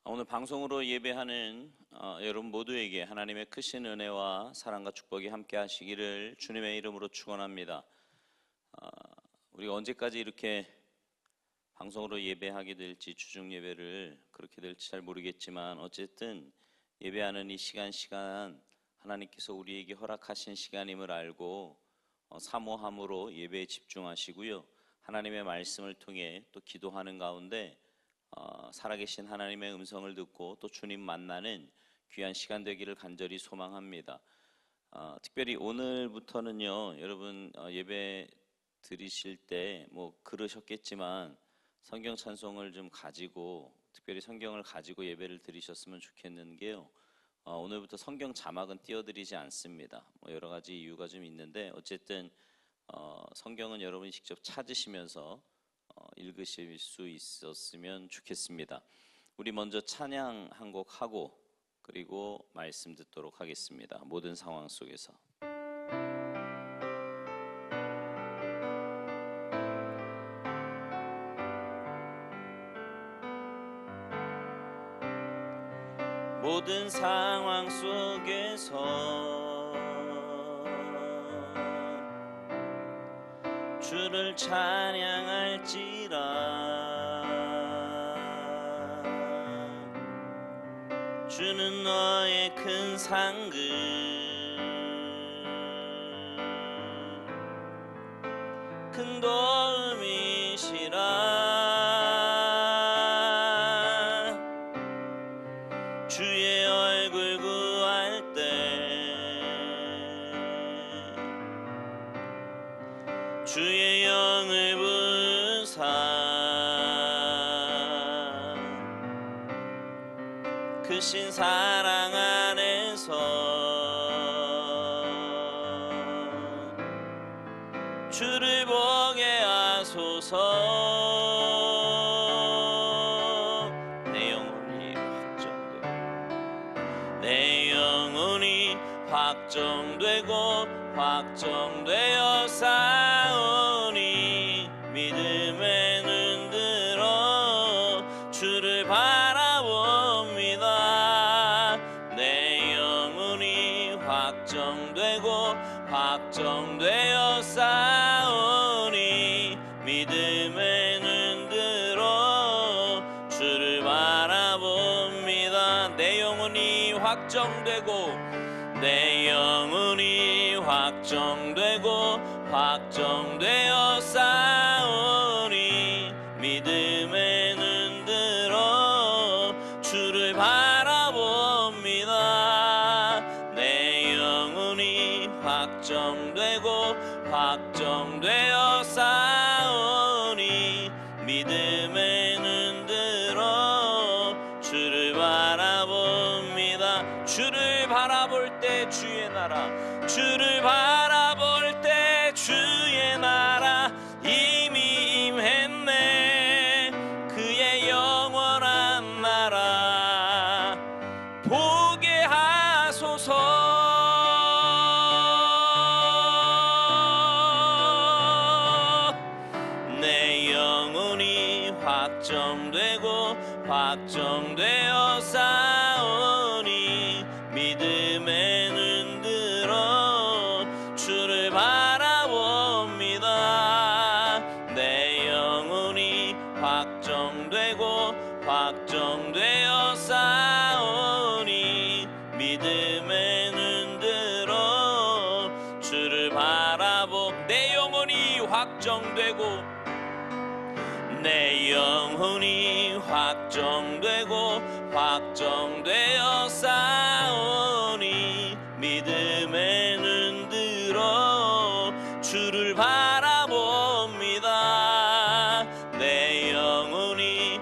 오늘 방송으로 예배하는 여러분 모두에게 하나님의 크신 은혜와 사랑과 축복이 함께 하시기를 주님의 이름으로 축원합니다. 우리가 언제까지 이렇게 방송으로 예배하게 될지, 주중 예배를 그렇게 될지 잘 모르겠지만 어쨌든 예배하는 이 시간 하나님께서 우리에게 허락하신 시간임을 알고 사모함으로 예배에 집중하시고요, 하나님의 말씀을 통해 또 기도하는 가운데 살아계신 하나님의 음성을 듣고 또 주님 만나는 귀한 시간 되기를 간절히 소망합니다. 특별히 오늘부터는요, 여러분 예배 드리실 때 그러셨겠지만 성경 찬송을 좀 가지고, 특별히 성경을 가지고 예배를 드리셨으면 좋겠는 게요, 오늘부터 성경 자막은 띄워드리지 않습니다. 여러 가지 이유가 좀 있는데 어쨌든 성경은 여러분이 직접 찾으시면서 읽으실 수 있었으면 좋겠습니다. 우리 먼저 찬양 한 곡 하고 그리고 말씀 듣도록 하겠습니다. 모든 상황 속에서. 모든 상황 속에서 주를 찬양할지라. 주는 너의 큰 상급, 큰 도움이시라. 주의 얼굴 구할 때 주의 영을 부으사 크신 사랑 안에서 주를 보게 하소서. 내 영혼이 확정되어 싸우니 믿음에 눈들어 주를 바라봅니다. 내 영혼이 확정되어 싸우니 믿음에 눈들어 주를 바라봅니다. 내 영혼이 확정되어 싸우니 믿음에 눈들어 주를 바라봅니다. 내 영혼이 확정되어 싸우니 믿음에 눈들어 주를 바라봅니다. 주를 바라볼 때 주의 나라 이미 임했네. 그의 영원한 나라 보게 하소서. 내 영혼이 확정되어 싸우니 믿음에 눈들어 주를 바라봅니다. 내 영혼이 확정되어 싸우니 믿음에 눈들어 주를 내 영혼이 확정되어 싸우니 믿음에 눈들어 주를 바라봅니다. 내 영혼이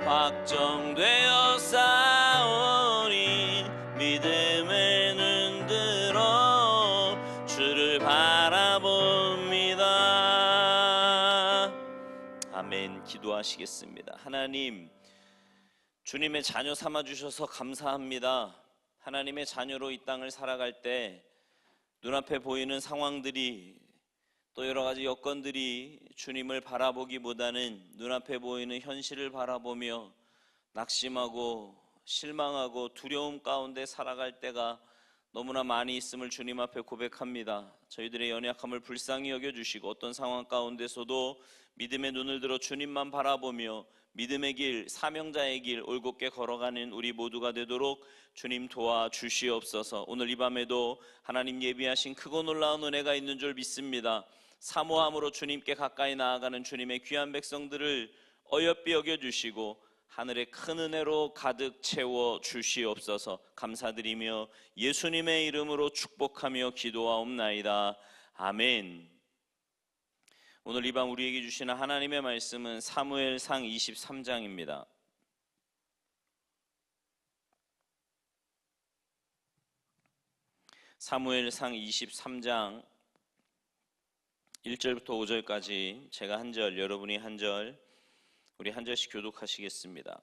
확정되어 싸우니 믿음에 눈들어 주를 바라봅니다. 아멘. 기도하시겠습니다. 하나님, 주님의 자녀 삼아주셔서 감사합니다. 하나님의 자녀로 이 땅을 살아갈 때 눈앞에 보이는 상황들이, 또 여러 가지 여건들이 주님을 바라보기보다는 눈앞에 보이는 현실을 바라보며 낙심하고 실망하고 두려움 가운데 살아갈 때가 너무나 많이 있음을 주님 앞에 고백합니다. 저희들의 연약함을 불쌍히 여겨주시고 어떤 상황 가운데서도 믿음의 눈을 들어 주님만 바라보며 믿음의 길, 사명자의 길 올곧게 걸어가는 우리 모두가 되도록 주님 도와주시옵소서. 오늘 이 밤에도 하나님 예비하신 크고 놀라운 은혜가 있는 줄 믿습니다. 사모함으로 주님께 가까이 나아가는 주님의 귀한 백성들을 어여삐 여겨주시고 하늘의 큰 은혜로 가득 채워 주시옵소서. 감사드리며 예수님의 이름으로 축복하며 기도하옵나이다. 아멘. 오늘 이 밤 우리에게 주시는 하나님의 말씀은 사무엘상 23장입니다. 사무엘상 23장 1절부터 5절까지 제가 한 절, 여러분이 한 절, 우리 한 절씩 교독하시겠습니다.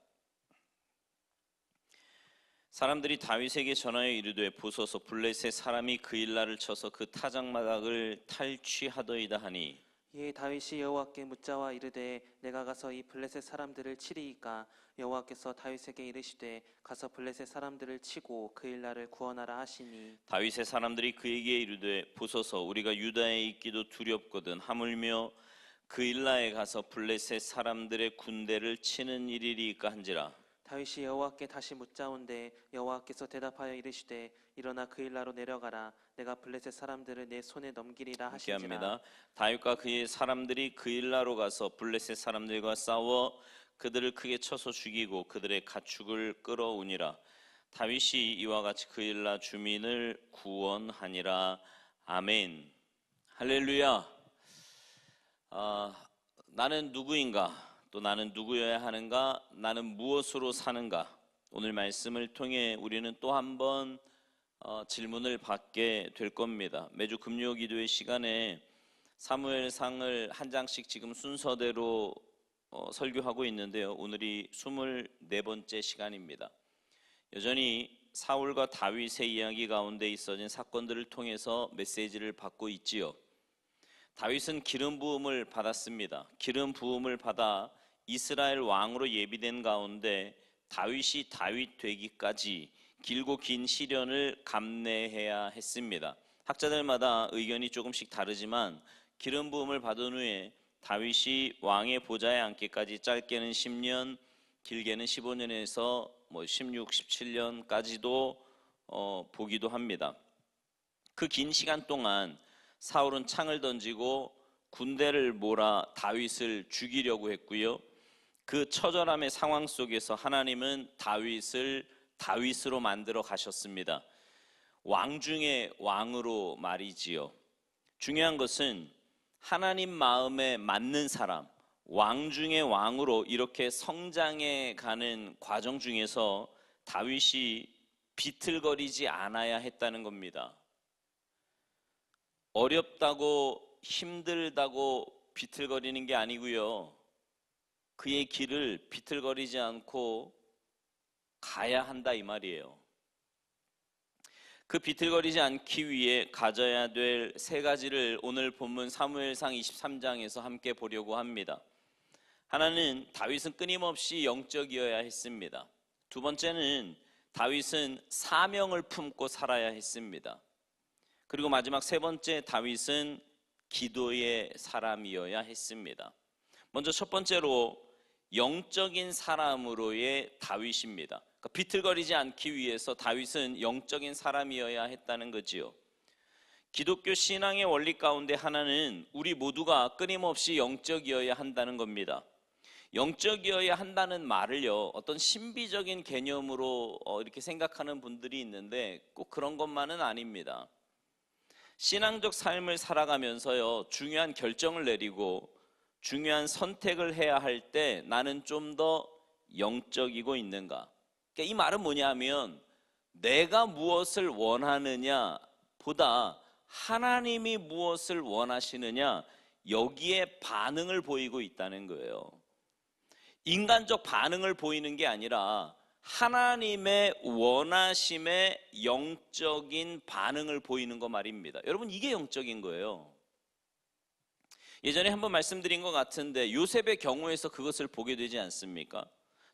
사람들이 다윗에게 전하여 이르되 보소서 블레셋 사람이 그 일날을 쳐서 그 타작마당을 탈취하더이다 하니 이에 다윗이 여호와께 묻자와 이르되 내가 가서 이 블레셋 사람들을 치리이까 여호와께서 다윗에게 이르시되 가서 블레셋 사람들을 치고 그 일날을 구원하라 하시니 다윗의 사람들이 그에게 이르되 보소서 우리가 유다에 있기도 두렵거든 하물며 그 일라에 가서 블레셋 사람들의 군대를 치는 일이리까 한지라. 다윗이 여호와께 다시 묻자온데 여호와께서 대답하여 이르시되 일어나 그 일라로 내려가라 내가 블레셋 사람들을 내 손에 넘기리라 하시니라. 함께합니다. 다윗과 그의 사람들이 그 일라로 가서 블레셋 사람들과 싸워 그들을 크게 쳐서 죽이고 그들의 가축을 끌어오니라. 다윗이 이와 같이 그 일라 주민을 구원하니라. 아멘. 할렐루야. 나는 누구인가? 또 나는 누구여야 하는가? 나는 무엇으로 사는가? 오늘 말씀을 통해 우리는 또 한 번 질문을 받게 될 겁니다. 매주 금요 기도의 시간에 사무엘상을 한 장씩 지금 순서대로 설교하고 있는데요. 오늘이 24번째 시간입니다. 여전히 사울과 다윗의 이야기 가운데 있어진 사건들을 통해서 메시지를 받고 있지요. 다윗은 기름 부음을 받았습니다. 기름 부음을 받아 이스라엘 왕으로 예비된 가운데 다윗이 다윗 되기까지 길고 긴 시련을 감내해야 했습니다. 학자들마다 의견이 조금씩 다르지만 기름 부음을 받은 후에 다윗이 왕의 보좌에 앉기까지 짧게는 10년, 길게는 15년에서 16, 17년까지도 보기도 합니다. 그 긴 시간 동안 사울은 창을 던지고 군대를 몰아 다윗을 죽이려고 했고요. 그 처절함의 상황 속에서 하나님은 다윗을 다윗으로 만들어 가셨습니다. 왕 중에 왕으로 말이지요. 중요한 것은 하나님 마음에 맞는 사람, 왕 중에 왕으로 이렇게 성장해 가는 과정 중에서 다윗이 비틀거리지 않아야 했다는 겁니다. 어렵다고 힘들다고 비틀거리는 게 아니고요. 그의 길을 비틀거리지 않고 가야 한다 이 말이에요. 그 비틀거리지 않기 위해 가져야 될 세 가지를 오늘 본문 사무엘상 23장에서 함께 보려고 합니다. 하나는 다윗은 끊임없이 영적이어야 했습니다. 두 번째는 다윗은 사명을 품고 살아야 했습니다. 그리고 마지막 세 번째, 다윗은 기도의 사람이어야 했습니다. 먼저 첫 번째로 영적인 사람으로의 다윗입니다. 그러니까 비틀거리지 않기 위해서 다윗은 영적인 사람이어야 했다는 거지요. 기독교 신앙의 원리 가운데 하나는 우리 모두가 끊임없이 영적이어야 한다는 겁니다. 영적이어야 한다는 말을요, 어떤 신비적인 개념으로 이렇게 생각하는 분들이 있는데 꼭 그런 것만은 아닙니다. 신앙적 삶을 살아가면서요, 중요한 결정을 내리고 중요한 선택을 해야 할 때 나는 좀 더 영적이고 있는가? 그러니까 이 말은 뭐냐면 내가 무엇을 원하느냐 보다 하나님이 무엇을 원하시느냐 여기에 반응을 보이고 있다는 거예요. 인간적 반응을 보이는 게 아니라 하나님의 원하심의 영적인 반응을 보이는 거 말입니다. 여러분, 이게 영적인 거예요. 예전에 한번 말씀드린 것 같은데 요셉의 경우에서 그것을 보게 되지 않습니까?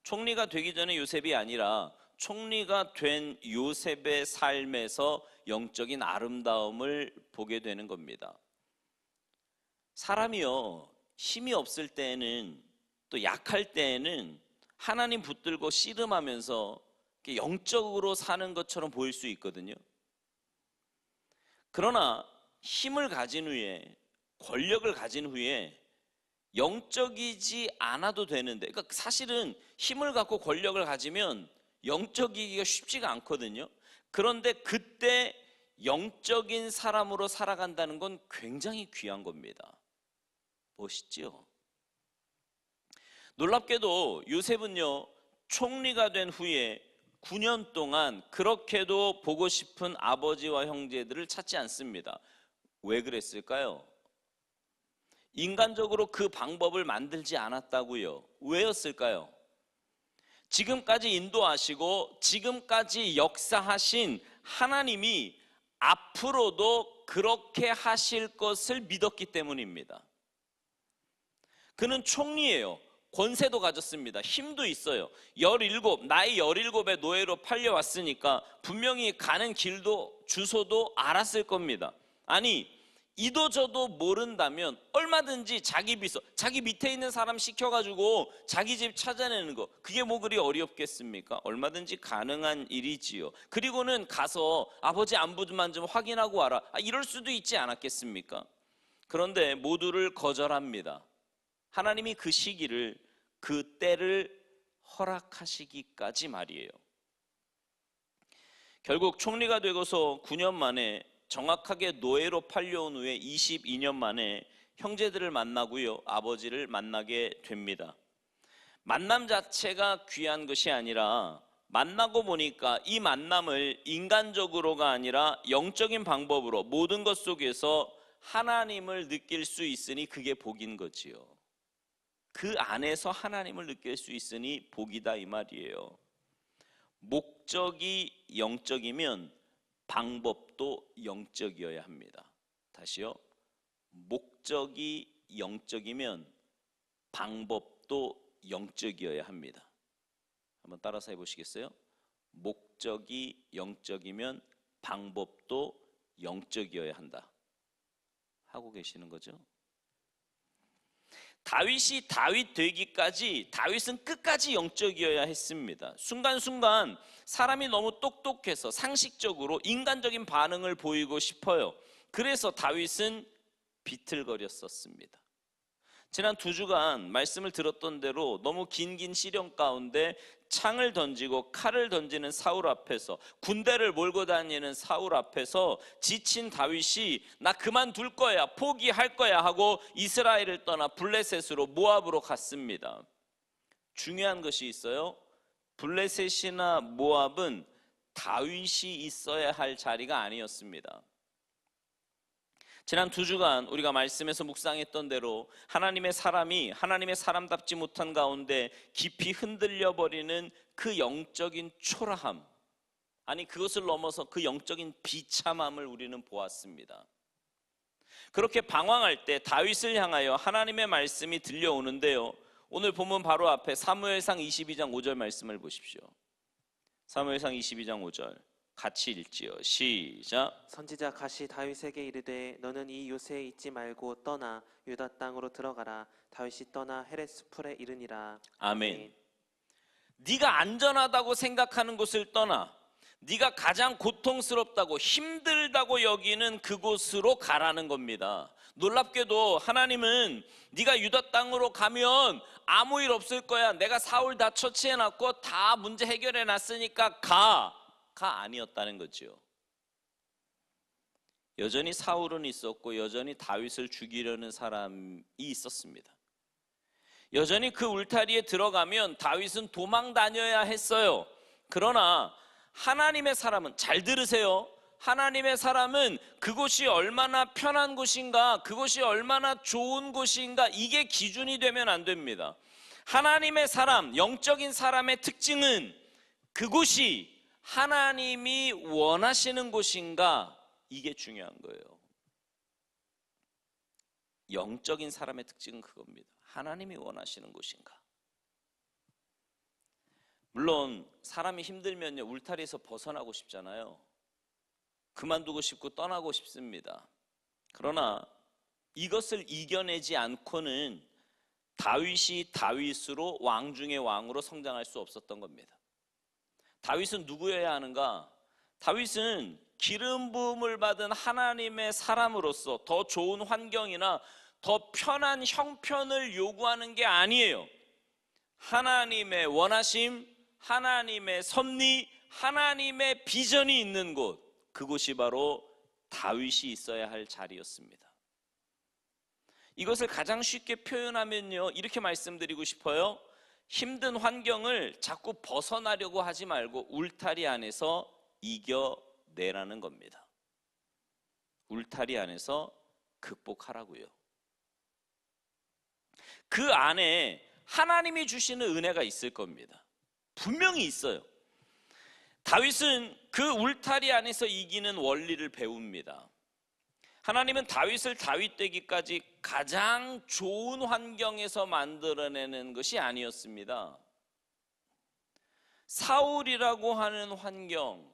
총리가 되기 전에 요셉이 아니라 총리가 된 요셉의 삶에서 영적인 아름다움을 보게 되는 겁니다. 사람이요, 힘이 없을 때에는, 또 약할 때에는 하나님 붙들고 씨름하면서 영적으로 사는 것처럼 보일 수 있거든요. 그러나 힘을 가진 후에, 권력을 가진 후에 영적이지 않아도 되는데, 그러니까 사실은 힘을 갖고 권력을 가지면 영적이기가 쉽지가 않거든요. 그런데 그때 영적인 사람으로 살아간다는 건 굉장히 귀한 겁니다. 멋있지요? 놀랍게도 요셉은요, 총리가 된 후에 9년 동안 그렇게도 보고 싶은 아버지와 형제들을 찾지 않습니다. 왜 그랬을까요? 인간적으로 그 방법을 만들지 않았다고요. 왜였을까요? 지금까지 인도하시고 지금까지 역사하신 하나님이 앞으로도 그렇게 하실 것을 믿었기 때문입니다. 그는 총리예요. 권세도 가졌습니다. 힘도 있어요. 나이 17에 노예로 팔려왔으니까 분명히 가는 길도 주소도 알았을 겁니다. 아니, 이도저도 모른다면 얼마든지 자기 비서, 자기 밑에 있는 사람 시켜가지고 자기 집 찾아내는 거, 그게 뭐 그리 어렵겠습니까? 얼마든지 가능한 일이지요. 그리고는 가서 아버지 안부만 좀 확인하고 와라, 이럴 수도 있지 않았겠습니까? 그런데 모두를 거절합니다. 하나님이 그 시기를, 그 때를 허락하시기까지 말이에요. 결국 총리가 되고서 9년 만에, 정확하게 노예로 팔려온 후에 22년 만에 형제들을 만나고요, 아버지를 만나게 됩니다. 만남 자체가 귀한 것이 아니라 만나고 보니까 이 만남을 인간적으로가 아니라 영적인 방법으로 모든 것 속에서 하나님을 느낄 수 있으니 그게 복인 거지요. 그 안에서 하나님을 느낄 수 있으니 복이다, 이 말이에요. 목적이 영적이면 방법도 영적이어야 합니다. 다시요. 목적이 영적이면 방법도 영적이어야 합니다. 한번 따라서 해보시겠어요? 목적이 영적이면 방법도 영적이어야 한다. 하고 계시는 거죠? 다윗이 다윗 되기까지 다윗은 끝까지 영적이어야 했습니다. 순간순간 사람이 너무 똑똑해서 상식적으로 인간적인 반응을 보이고 싶어요. 그래서 다윗은 비틀거렸었습니다. 지난 2주간 말씀을 들었던 대로 너무 긴 시련 가운데 창을 던지고 칼을 던지는 사울 앞에서, 군대를 몰고 다니는 사울 앞에서 지친 다윗이 나 그만둘 거야, 포기할 거야 하고 이스라엘을 떠나 블레셋으로, 모압으로 갔습니다. 중요한 것이 있어요. 블레셋이나 모압은 다윗이 있어야 할 자리가 아니었습니다. 지난 2주간 우리가 말씀에서 묵상했던 대로 하나님의 사람이 하나님의 사람답지 못한 가운데 깊이 흔들려 버리는 그 영적인 초라함, 아니 그것을 넘어서 그 영적인 비참함을 우리는 보았습니다. 그렇게 방황할 때 다윗을 향하여 하나님의 말씀이 들려오는데요, 오늘 본문 바로 앞에 사무엘상 22장 5절 말씀을 보십시오. 사무엘상 22장 5절 같이 읽지요. 시작. 선지자 갓이 다윗에게 이르되 너는 이 요새에 있지 말고 떠나 유다 땅으로 들어가라. 다윗이 떠나 헤레스 풀에 이르니라. 아멘. 네가 안전하다고 생각하는 곳을 떠나, 네가 가장 고통스럽다고 힘들다고 여기는 그곳으로 가라는 겁니다. 놀랍게도 하나님은 네가 유다 땅으로 가면 아무 일 없을 거야, 내가 사울 다 처치해놨고 다 문제 해결해놨으니까 가 아니었다는 거죠. 여전히 사울은 있었고 여전히 다윗을 죽이려는 사람이 있었습니다. 여전히 그 울타리에 들어가면 다윗은 도망 다녀야 했어요. 그러나 하나님의 사람은, 잘 들으세요, 하나님의 사람은 그곳이 얼마나 편한 곳인가, 그곳이 얼마나 좋은 곳인가, 이게 기준이 되면 안 됩니다. 하나님의 사람, 영적인 사람의 특징은 그곳이 하나님이 원하시는 곳인가, 이게 중요한 거예요. 영적인 사람의 특징은 그겁니다. 하나님이 원하시는 곳인가. 물론 사람이 힘들면요 울타리에서 벗어나고 싶잖아요. 그만두고 싶고 떠나고 싶습니다. 그러나 이것을 이겨내지 않고는 다윗이 다윗으로 왕 중의 왕으로 성장할 수 없었던 겁니다. 다윗은 누구여야 하는가? 다윗은 기름 부음을 받은 하나님의 사람으로서 더 좋은 환경이나 더 편한 형편을 요구하는 게 아니에요. 하나님의 원하심, 하나님의 섭리, 하나님의 비전이 있는 곳, 그곳이 바로 다윗이 있어야 할 자리였습니다. 이것을 가장 쉽게 표현하면요 이렇게 말씀드리고 싶어요. 힘든 환경을 자꾸 벗어나려고 하지 말고 울타리 안에서 이겨내라는 겁니다. 울타리 안에서 극복하라고요. 그 안에 하나님이 주시는 은혜가 있을 겁니다. 분명히 있어요. 다윗은 그 울타리 안에서 이기는 원리를 배웁니다. 하나님은 다윗을 다윗 되기까지 가장 좋은 환경에서 만들어내는 것이 아니었습니다. 사울이라고 하는 환경,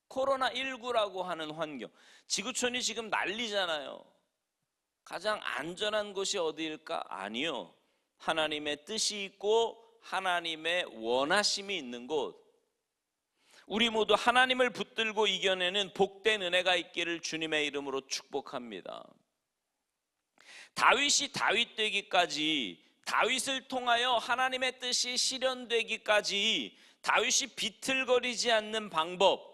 코로나19라고 하는 환경, 지구촌이 지금 난리잖아요. 가장 안전한 곳이 어디일까? 아니요. 하나님의 뜻이 있고 하나님의 원하심이 있는 곳, 우리 모두 하나님을 붙들고 이겨내는 복된 은혜가 있기를 주님의 이름으로 축복합니다. 다윗이 다윗 되기까지, 다윗을 통하여 하나님의 뜻이 실현되기까지 다윗이 비틀거리지 않는 방법,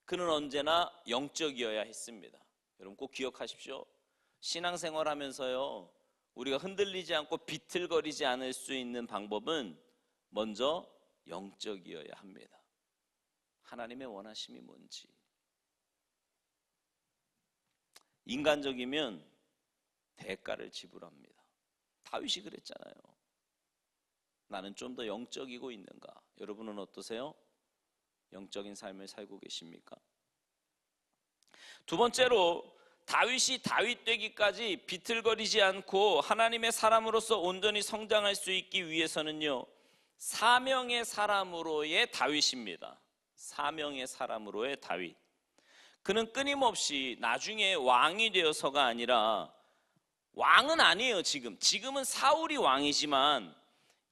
그는 언제나 영적이어야 했습니다. 여러분 꼭 기억하십시오. 신앙생활 하면서요 우리가 흔들리지 않고 비틀거리지 않을 수 있는 방법은 먼저 영적이어야 합니다. 하나님의 원하심이 뭔지. 인간적이면 대가를 지불합니다. 다윗이 그랬잖아요. 나는 좀 더 영적이고 있는가? 여러분은 어떠세요? 영적인 삶을 살고 계십니까? 두 번째로 다윗이 다윗 되기까지 비틀거리지 않고 하나님의 사람으로서 온전히 성장할 수 있기 위해서는요 사명의 사람으로의 다윗입니다. 사명의 사람으로의 다윗. 그는 끊임없이 나중에 왕이 되어서가 아니라, 왕은 아니에요. 지금은 사울이 왕이지만,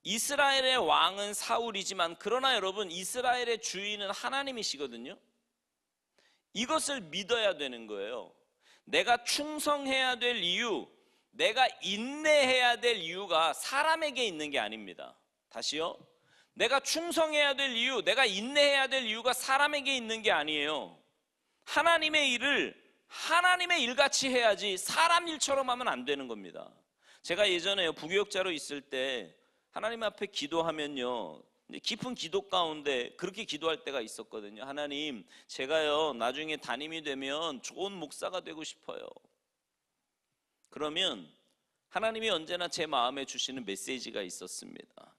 이스라엘의 왕은 사울이지만, 그러나 여러분 이스라엘의 주인은 하나님이시거든요. 이것을 믿어야 되는 거예요. 내가 충성해야 될 이유, 내가 인내해야 될 이유가 사람에게 있는 게 아닙니다. 다시요. 내가 충성해야 될 이유, 내가 인내해야 될 이유가 사람에게 있는 게 아니에요. 하나님의 일을 하나님의 일같이 해야지 사람 일처럼 하면 안 되는 겁니다. 제가 예전에 부교육자로 있을 때 하나님 앞에 기도하면요 깊은 기도 가운데 그렇게 기도할 때가 있었거든요. 하나님, 제가요 나중에 담임이 되면 좋은 목사가 되고 싶어요. 그러면 하나님이 언제나 제 마음에 주시는 메시지가 있었습니다.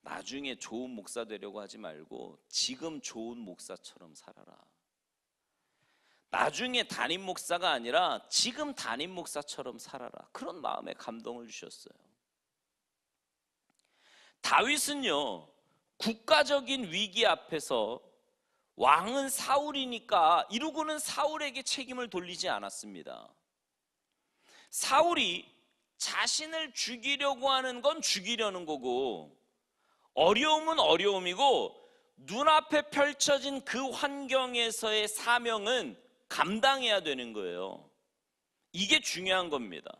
나중에 좋은 목사 되려고 하지 말고 지금 좋은 목사처럼 살아라. 나중에 담임 목사가 아니라 지금 담임 목사처럼 살아라. 그런 마음에 감동을 주셨어요. 다윗은요 국가적인 위기 앞에서 왕은 사울이니까 이루고는 사울에게 책임을 돌리지 않았습니다. 사울이 자신을 죽이려고 하는 건 죽이려는 거고, 어려움은 어려움이고, 눈앞에 펼쳐진 그 환경에서의 사명은 감당해야 되는 거예요. 이게 중요한 겁니다.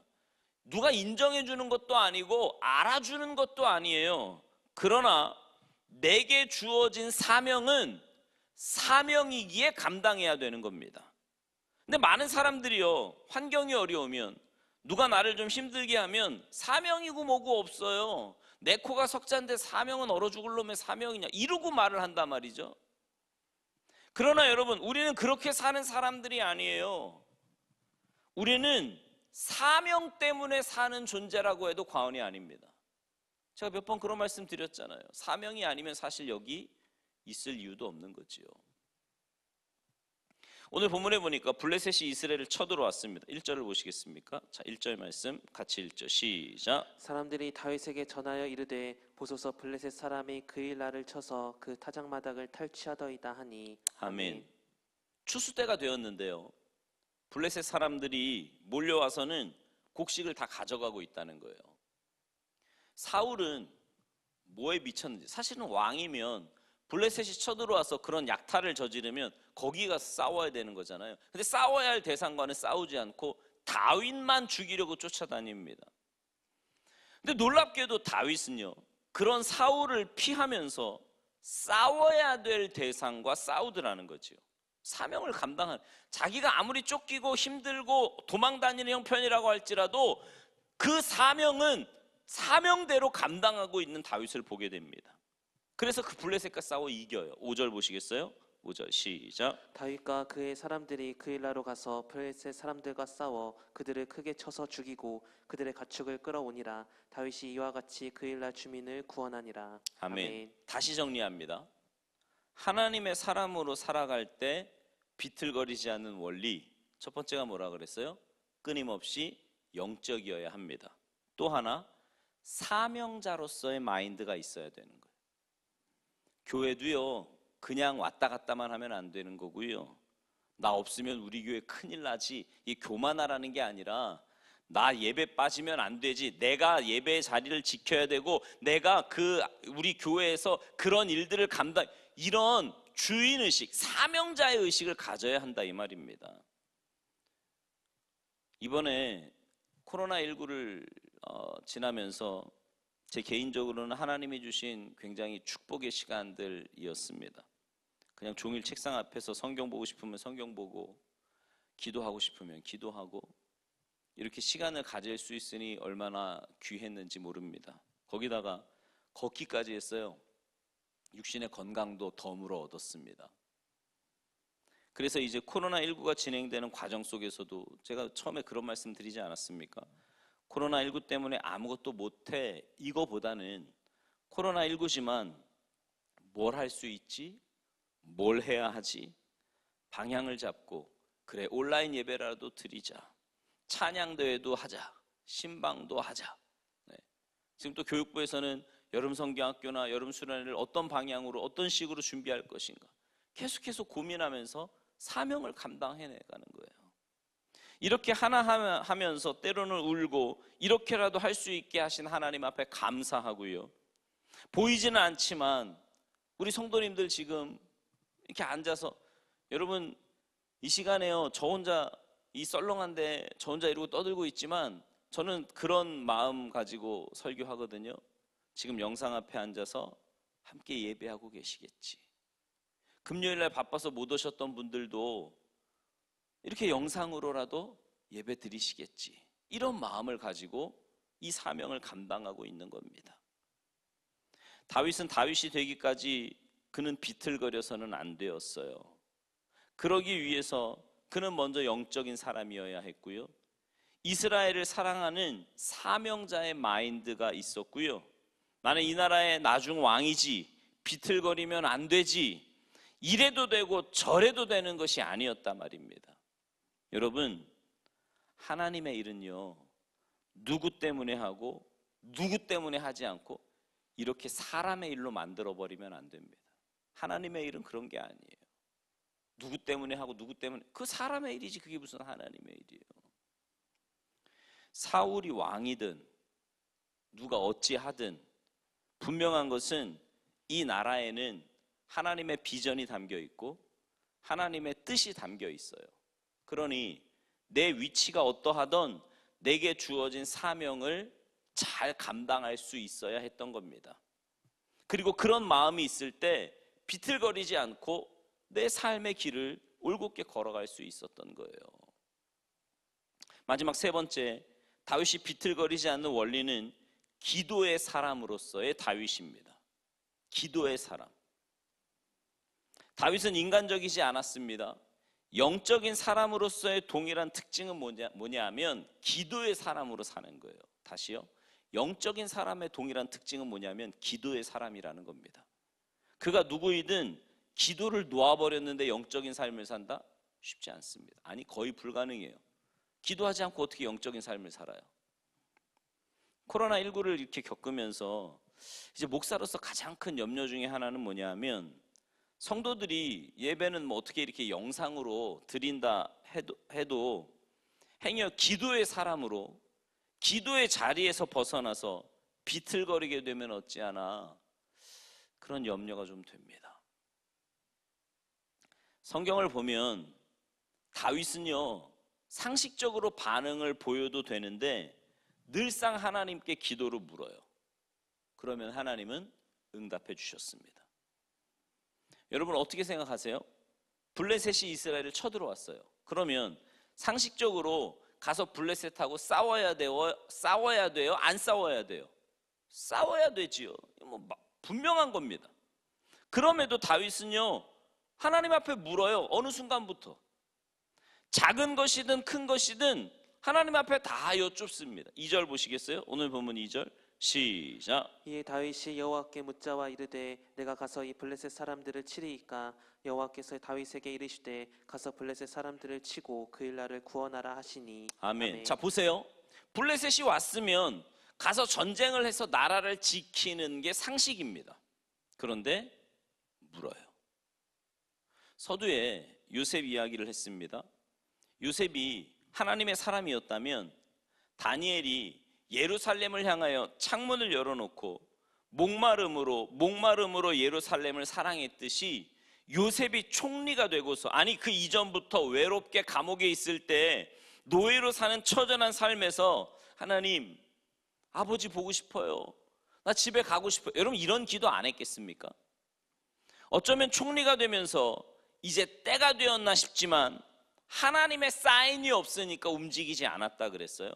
누가 인정해 주는 것도 아니고 알아주는 것도 아니에요. 그러나 내게 주어진 사명은 사명이기에 감당해야 되는 겁니다. 근데 많은 사람들이요 환경이 어려우면, 누가 나를 좀 힘들게 하면 사명이고 뭐고 없어요. 내 코가 석잔데 사명은 얼어 죽을 놈의 사명이냐, 이러고 말을 한단 말이죠. 그러나 여러분, 우리는 그렇게 사는 사람들이 아니에요. 우리는 사명 때문에 사는 존재라고 해도 과언이 아닙니다. 제가 몇 번 그런 말씀 드렸잖아요. 사명이 아니면 사실 여기 있을 이유도 없는 거지요. 오늘 본문에 보니까 블레셋이 이스라엘을 쳐들어왔습니다. 1절을 보시겠습니까? 자, 1절 말씀 같이 읽죠. 시작. 사람들이 다윗에게 전하여 이르되 보소서 블레셋 사람이 그일라를 쳐서 그 타작마당을 탈취하더이다 하니. 아멘. 추수 때가 되었는데요. 블레셋 사람들이 몰려와서는 곡식을 다 가져가고 있다는 거예요. 사울은 뭐에 미쳤는지, 사실은 왕이면 블레셋이 쳐들어와서 그런 약탈을 저지르면 거기 가서 싸워야 되는 거잖아요. 근데 싸워야 할 대상과는 싸우지 않고 다윗만 죽이려고 쫓아다닙니다. 근데 놀랍게도 다윗은요, 그런 사울을 피하면서 싸워야 될 대상과 싸우더라는 거죠. 사명을 감당한, 자기가 아무리 쫓기고 힘들고 도망 다니는 형편이라고 할지라도 그 사명은 사명대로 감당하고 있는 다윗을 보게 됩니다. 그래서 그 블레셋과 싸워 이겨요. 5절 보시겠어요? 5절 시작. 다윗과 그의 사람들이 그일라로 가서 블레셋 사람들과 싸워 그들을 크게 쳐서 죽이고 그들의 가축을 끌어오니라. 다윗이 이와 같이 그일라 주민을 구원하니라. 아멘. 다시 정리합니다. 하나님의 사람으로 살아갈 때 비틀거리지 않는 원리, 첫 번째가 뭐라 그랬어요? 끊임없이 영적이어야 합니다. 또 하나, 사명자로서의 마인드가 있어야 되는 거예요. 교회도요, 그냥 왔다 갔다만 하면 안 되는 거고요. 나 없으면 우리 교회 큰일 나지, 이 교만하라는 게 아니라 나 예배 빠지면 안 되지, 내가 예배의 자리를 지켜야 되고 내가 우리 교회에서 그런 일들을 감당, 이런 주인의식, 사명자의 의식을 가져야 한다 이 말입니다. 이번에 코로나19를 지나면서 제 개인적으로는 하나님이 주신 굉장히 축복의 시간들이었습니다. 그냥 종일 책상 앞에서 성경 보고 싶으면 성경 보고, 기도하고 싶으면 기도하고, 이렇게 시간을 가질 수 있으니 얼마나 귀했는지 모릅니다. 거기다가 걷기까지 했어요. 육신의 건강도 덤으로 얻었습니다. 그래서 이제 코로나19가 진행되는 과정 속에서도 제가 처음에 그런 말씀 드리지 않았습니까? 코로나19 때문에 아무것도 못해, 이거보다는 코로나19지만 뭘 할 수 있지? 뭘 해야 하지? 방향을 잡고, 그래 온라인 예배라도 드리자, 찬양대회도 하자, 신방도 하자. 네. 지금 또 교육부에서는 여름 성경학교나 여름 수련회를 어떤 방향으로 어떤 식으로 준비할 것인가 계속해서 고민하면서 사명을 감당해내가는 거예요. 이렇게 하나 하면서 때로는 울고, 이렇게라도 할 수 있게 하신 하나님 앞에 감사하고요. 보이지는 않지만 우리 성도님들 지금 이렇게 앉아서, 여러분 이 시간에요, 저 혼자 이 썰렁한데 저 혼자 이러고 떠들고 있지만 저는 그런 마음 가지고 설교하거든요. 지금 영상 앞에 앉아서 함께 예배하고 계시겠지. 금요일날 바빠서 못 오셨던 분들도 이렇게 영상으로라도 예배 드리시겠지. 이런 마음을 가지고 이 사명을 감당하고 있는 겁니다. 다윗은 다윗이 되기까지 그는 비틀거려서는 안 되었어요. 그러기 위해서 그는 먼저 영적인 사람이어야 했고요. 이스라엘을 사랑하는 사명자의 마인드가 있었고요. 나는 이 나라의 나중 왕이지, 비틀거리면 안 되지, 이래도 되고 저래도 되는 것이 아니었단 말입니다. 여러분, 하나님의 일은요, 누구 때문에 하고 누구 때문에 하지 않고 이렇게 사람의 일로 만들어버리면 안 됩니다. 하나님의 일은 그런 게 아니에요. 누구 때문에 하고 누구 때문에, 그 사람의 일이지 그게 무슨 하나님의 일이에요. 사울이 왕이든 누가 어찌하든 분명한 것은 이 나라에는 하나님의 비전이 담겨 있고 하나님의 뜻이 담겨 있어요. 그러니 내 위치가 어떠하든 내게 주어진 사명을 잘 감당할 수 있어야 했던 겁니다. 그리고 그런 마음이 있을 때 비틀거리지 않고 내 삶의 길을 올곧게 걸어갈 수 있었던 거예요. 마지막 세 번째, 다윗이 비틀거리지 않는 원리는 기도의 사람으로서의 다윗입니다. 기도의 사람. 다윗은 인간적이지 않았습니다. 영적인 사람으로서의 동일한 특징은 뭐냐 하면 기도의 사람으로 사는 거예요. 다시요. 영적인 사람의 동일한 특징은 뭐냐면 기도의 사람이라는 겁니다. 그가 누구이든 기도를 놓아버렸는데 영적인 삶을 산다? 쉽지 않습니다. 아니 거의 불가능해요. 기도하지 않고 어떻게 영적인 삶을 살아요? 코로나19를 이렇게 겪으면서 이제 목사로서 가장 큰 염려 중에 하나는 뭐냐면 성도들이 예배는 뭐 어떻게 이렇게 영상으로 드린다 해도 행여 기도의 사람으로 기도의 자리에서 벗어나서 비틀거리게 되면 어찌하나 그런 염려가 좀 됩니다. 성경을 보면 다윗은요 상식적으로 반응을 보여도 되는데 늘상 하나님께 기도로 물어요. 그러면 하나님은 응답해 주셨습니다. 여러분 어떻게 생각하세요? 블레셋이 이스라엘을 쳐들어왔어요. 그러면 상식적으로 가서 블레셋하고 싸워야 돼요? 안 싸워야 돼요? 싸워야 되지요. 뭐 분명한 겁니다. 그럼에도 다윗은요 하나님 앞에 물어요. 어느 순간부터 작은 것이든 큰 것이든 하나님 앞에 다 여쭙습니다. 2절 보시겠어요? 오늘 본문 2절 시작. 이에 다윗이 여호와께 묻자와 이르되 내가 가서 이 블레셋 사람들을 치리이까 여호와께서 다윗에게 이르시되 가서 블레셋 사람들을 치고 그 일날을 구원하라 하시니. 아멘. 자 보세요. 블레셋이 왔으면 가서 전쟁을 해서 나라를 지키는 게 상식입니다. 그런데 물어요. 서두에 요셉 이야기를 했습니다. 요셉이 하나님의 사람이었다면 다니엘이 예루살렘을 향하여 창문을 열어놓고 목마름으로 예루살렘을 사랑했듯이 요셉이 총리가 되고서 아니 그 이전부터 외롭게 감옥에 있을 때 노예로 사는 처절한 삶에서 하나님 아버지 보고 싶어요. 나 집에 가고 싶어요. 여러분 이런 기도 안 했겠습니까? 어쩌면 총리가 되면서 이제 때가 되었나 싶지만 하나님의 사인이 없으니까 움직이지 않았다 그랬어요.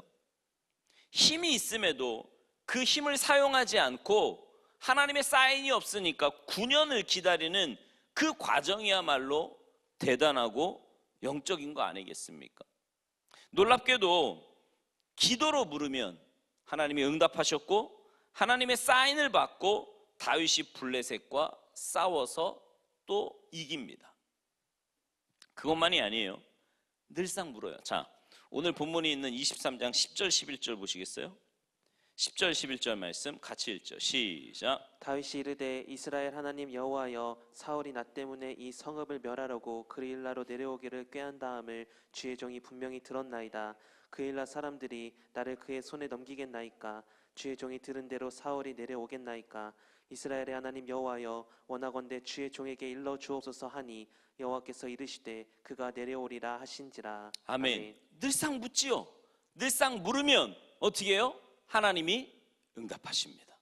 힘이 있음에도 그 힘을 사용하지 않고 하나님의 사인이 없으니까 9년을 기다리는 그 과정이야말로 대단하고 영적인 거 아니겠습니까? 놀랍게도 기도로 물으면 하나님이 응답하셨고 하나님의 사인을 받고 다윗이 블레셋과 싸워서 또 이깁니다. 그것만이 아니에요. 늘상 물어요. 자, 오늘 본문이 있는 23장 10절 11절 보시겠어요? 10절 11절 말씀 같이 읽죠. 시작. 다윗이 이르되 이스라엘 하나님 여호와여 사울이 나 때문에 이 성읍을 멸하려고 그 일나로 내려오기를 꾀한다함을 주의 종이 분명히 들었나이다. 그 일나 사람들이 나를 그의 손에 넘기겠나이까? 주의 종이 들은 대로 사울이 내려오겠나이까? 이스라엘의 하나님 여호와여 원하건대 주의 종에게 일러 주옵소서 하니 여호와께서 이르시되 그가 내려오리라 하신지라. 아멘. 늘상 묻지요. 늘상 물으면 어떻게 해요? 하나님이 응답하십니다.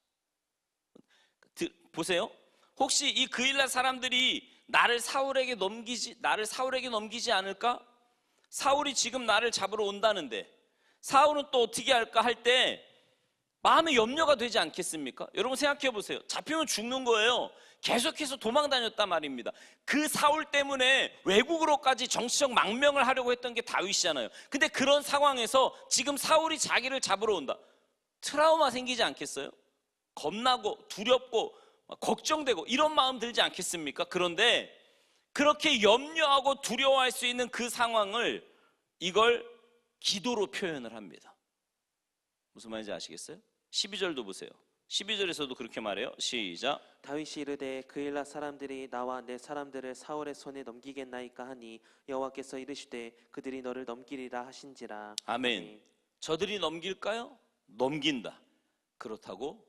보세요. 혹시 이 그일라 사람들이 나를 사울에게 넘기지 않을까? 사울이 지금 나를 잡으러 온다는데 사울은 또 어떻게 할까 할 때 마음에 염려가 되지 않겠습니까? 여러분 생각해 보세요. 잡히면 죽는 거예요. 계속해서 도망 다녔단 말입니다. 그 사울 때문에 외국으로까지 정치적 망명을 하려고 했던 게 다윗이잖아요. 근데 그런 상황에서 지금 사울이 자기를 잡으러 온다. 트라우마 생기지 않겠어요? 겁나고 두렵고 걱정되고 이런 마음 들지 않겠습니까? 그런데 그렇게 염려하고 두려워할 수 있는 그 상황을 이걸 기도로 표현을 합니다. 무슨 말인지 아시겠어요? 12절도 보세요. 12절에서도 그렇게 말해요. 시작. 다윗이 이르되 그일라 사람들이 나와 내 사람들을 사울의 손에 넘기겠나이까 하니 여호와께서 이르시되 그들이 너를 넘기리라 하신지라. 아멘. 저들이 넘길까요? 넘긴다. 그렇다고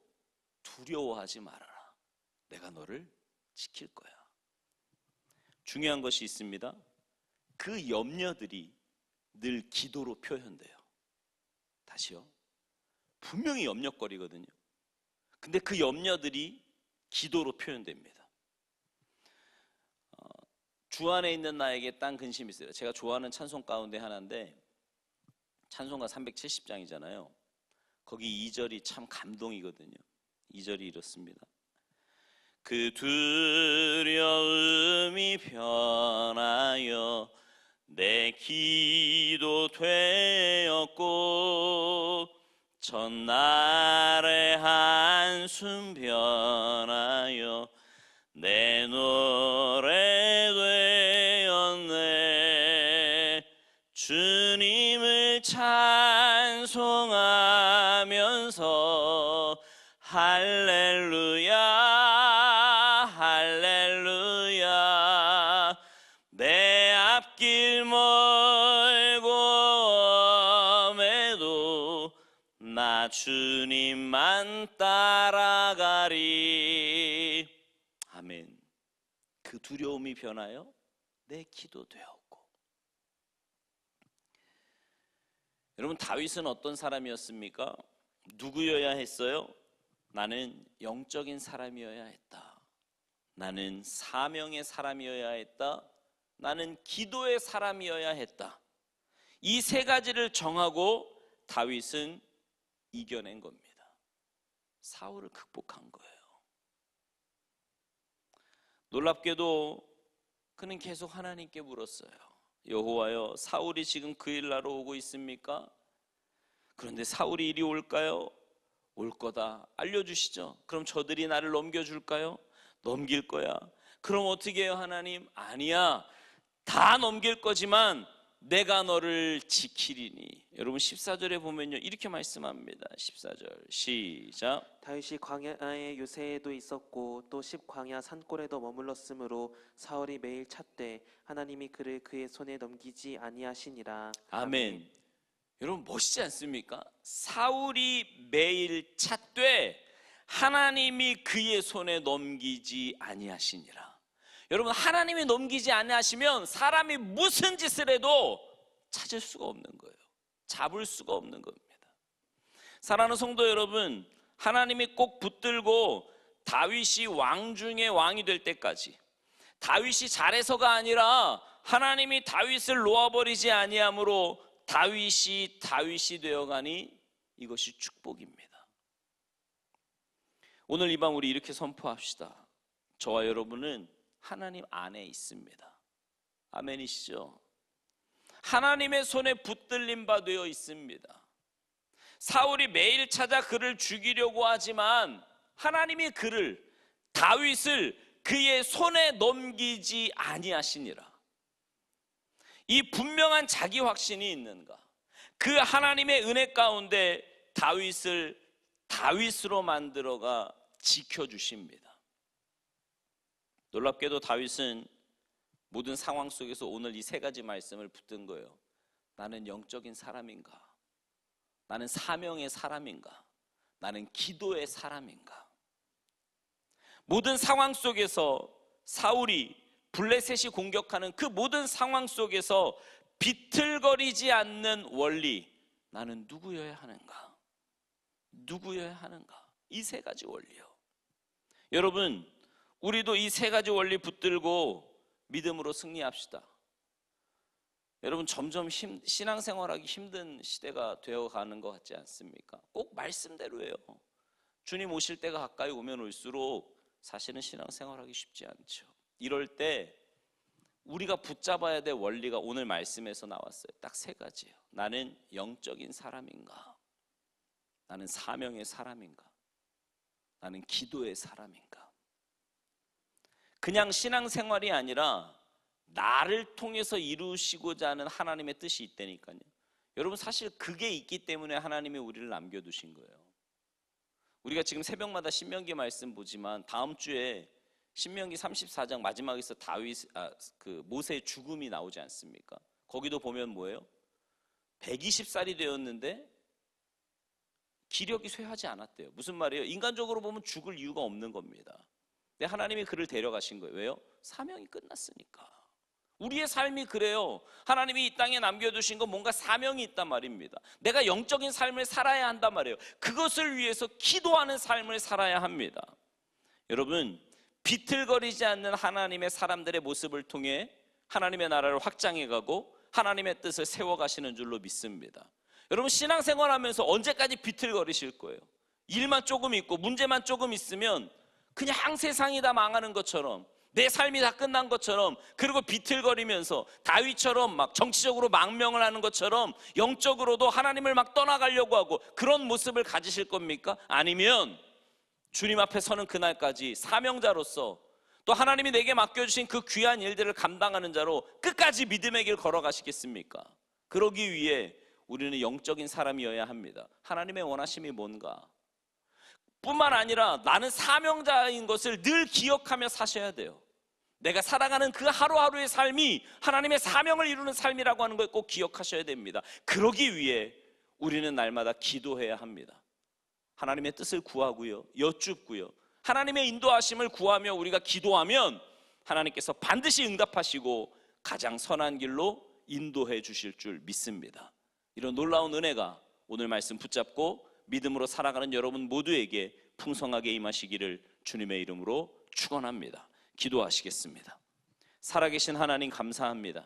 두려워하지 말아라. 내가 너를 지킬 거야. 중요한 것이 있습니다. 그 염려들이 늘 기도로 표현돼요. 다시요. 분명히 염려거리거든요. 근데 그 염려들이 기도로 표현됩니다. 주 안에 있는 나에게 땅 근심이 있어요. 제가 좋아하는 찬송 가운데 하나인데 찬송가 370장이잖아요. 거기 2절이 참 감동이거든요. 2절이 이렇습니다. 그 두려움이 변하여 내 기도 되었고 전날의 한숨 변하여 내 노래 되었네. 주님만 따라가리. 아멘. 그 두려움이 변하여 내 기도 되었고. 여러분, 다윗은 어떤 사람이었습니까? 누구여야 했어요? 나는 영적인 사람이어야 했다. 나는 사명의 사람이어야 했다. 나는 기도의 사람이어야 했다. 이 세 가지를 정하고 다윗은 이겨낸 겁니다. 사울을 극복한 거예요. 놀랍게도 그는 계속 하나님께 물었어요. 여호와여, 사울이 지금 그 일나로 오고 있습니까? 그런데 사울이 이리 올까요? 올 거다. 알려주시죠. 그럼 저들이 나를 넘겨줄까요? 넘길 거야. 그럼 어떻게 해요, 하나님? 아니야, 다 넘길 거지만 내가 너를 지키리니. 여러분 14절에 보면요, 이렇게 말씀합니다. 14절 시작. 다윗이 광야의 요새에도 있었고 또 십광야 산골에도 머물렀으므로 사울이 매일 찾되 하나님이 그를 그의 손에 넘기지 아니하시니라. 아멘. 여러분 멋있지 않습니까? 사울이 매일 찾되 하나님이 그의 손에 넘기지 아니하시니라. 여러분, 하나님이 넘기지 아니하시면 사람이 무슨 짓을 해도 찾을 수가 없는 거예요. 잡을 수가 없는 겁니다. 사랑하는 성도 여러분, 하나님이 꼭 붙들고 다윗이 왕 중에 왕이 될 때까지, 다윗이 잘해서가 아니라 하나님이 다윗을 놓아버리지 아니함으로 다윗이 되어가니 이것이 축복입니다. 오늘 이 밤 우리 이렇게 선포합시다. 저와 여러분은 하나님 안에 있습니다. 아멘이시죠? 하나님의 손에 붙들림 바 되어 있습니다. 사울이 매일 찾아 그를 죽이려고 하지만 하나님이 다윗을 그의 손에 넘기지 아니하시니라. 이 분명한 자기 확신이 있는가? 그 하나님의 은혜 가운데 다윗을 다윗으로 만들어가 지켜주십니다. 놀랍게도 다윗은 모든 상황 속에서 오늘 이 세 가지 말씀을 붙든 거예요. 나는 영적인 사람인가? 나는 사명의 사람인가? 나는 기도의 사람인가? 모든 상황 속에서 사울이 블레셋이 공격하는 그 모든 상황 속에서 비틀거리지 않는 원리, 나는 누구여야 하는가? 누구여야 하는가? 이 세 가지 원리요. 여러분, 우리도 이 세 가지 원리 붙들고 믿음으로 승리합시다. 여러분, 점점 신앙생활하기 힘든 시대가 되어가는 것 같지 않습니까? 꼭 말씀대로예요. 주님 오실 때가 가까이 오면 올수록 사실은 신앙생활하기 쉽지 않죠. 이럴 때 우리가 붙잡아야 될 원리가 오늘 말씀에서 나왔어요. 딱 세 가지예요. 나는 영적인 사람인가? 나는 사명의 사람인가? 나는 기도의 사람인가? 그냥 신앙생활이 아니라 나를 통해서 이루시고자 하는 하나님의 뜻이 있다니까요. 여러분, 사실 그게 있기 때문에 하나님이 우리를 남겨두신 거예요. 우리가 지금 새벽마다 신명기 말씀 보지만 다음 주에 신명기 34장 마지막에서 모세의 죽음이 나오지 않습니까? 거기도 보면 뭐예요? 120살이 되었는데 기력이 쇠하지 않았대요. 무슨 말이에요? 인간적으로 보면 죽을 이유가 없는 겁니다. 근데 하나님이 그를 데려가신 거예요. 왜요? 사명이 끝났으니까. 우리의 삶이 그래요. 하나님이 이 땅에 남겨두신 건 뭔가 사명이 있단 말입니다. 내가 영적인 삶을 살아야 한단 말이에요. 그것을 위해서 기도하는 삶을 살아야 합니다. 여러분, 비틀거리지 않는 하나님의 사람들의 모습을 통해 하나님의 나라를 확장해가고 하나님의 뜻을 세워가시는 줄로 믿습니다. 여러분, 신앙생활하면서 언제까지 비틀거리실 거예요? 일만 조금 있고 문제만 조금 있으면 그냥 세상이 다 망하는 것처럼, 내 삶이 다 끝난 것처럼, 그리고 비틀거리면서 다윗처럼 막 정치적으로 망명을 하는 것처럼 영적으로도 하나님을 막 떠나가려고 하고 그런 모습을 가지실 겁니까? 아니면 주님 앞에 서는 그날까지 사명자로서 또 하나님이 내게 맡겨주신 그 귀한 일들을 감당하는 자로 끝까지 믿음의 길 걸어가시겠습니까? 그러기 위해 우리는 영적인 사람이어야 합니다. 하나님의 원하심이 뭔가 뿐만 아니라 나는 사명자인 것을 늘 기억하며 사셔야 돼요. 내가 살아가는 그 하루하루의 삶이 하나님의 사명을 이루는 삶이라고 하는 걸 꼭 기억하셔야 됩니다. 그러기 위해 우리는 날마다 기도해야 합니다. 하나님의 뜻을 구하고요, 여쭙고요, 하나님의 인도하심을 구하며 우리가 기도하면 하나님께서 반드시 응답하시고 가장 선한 길로 인도해 주실 줄 믿습니다. 이런 놀라운 은혜가 오늘 말씀 붙잡고 믿음으로 살아가는 여러분 모두에게 풍성하게 임하시기를 주님의 이름으로 축원합니다. 기도하시겠습니다. 살아계신 하나님 감사합니다.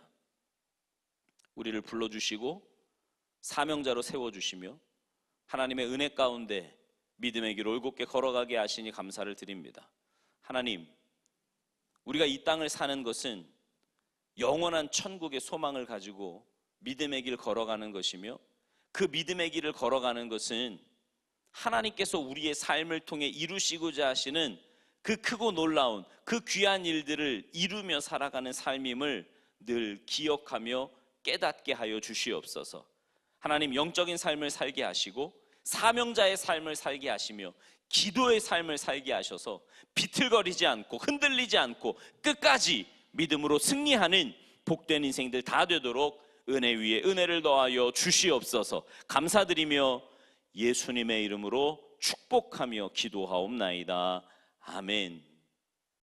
우리를 불러주시고 사명자로 세워주시며 하나님의 은혜 가운데 믿음의 길 올곧게 걸어가게 하시니 감사를 드립니다. 하나님, 우리가 이 땅을 사는 것은 영원한 천국의 소망을 가지고 믿음의 길 걸어가는 것이며, 그 믿음의 길을 걸어가는 것은 하나님께서 우리의 삶을 통해 이루시고자 하시는 그 크고 놀라운 그 귀한 일들을 이루며 살아가는 삶임을 늘 기억하며 깨닫게 하여 주시옵소서. 하나님, 영적인 삶을 살게 하시고 사명자의 삶을 살게 하시며 기도의 삶을 살게 하셔서 비틀거리지 않고 흔들리지 않고 끝까지 믿음으로 승리하는 복된 인생들 다 되도록 은혜 위에 은혜를 더하여 주시옵소서. 감사드리며 예수님의 이름으로 축복하며 기도하옵나이다. 아멘.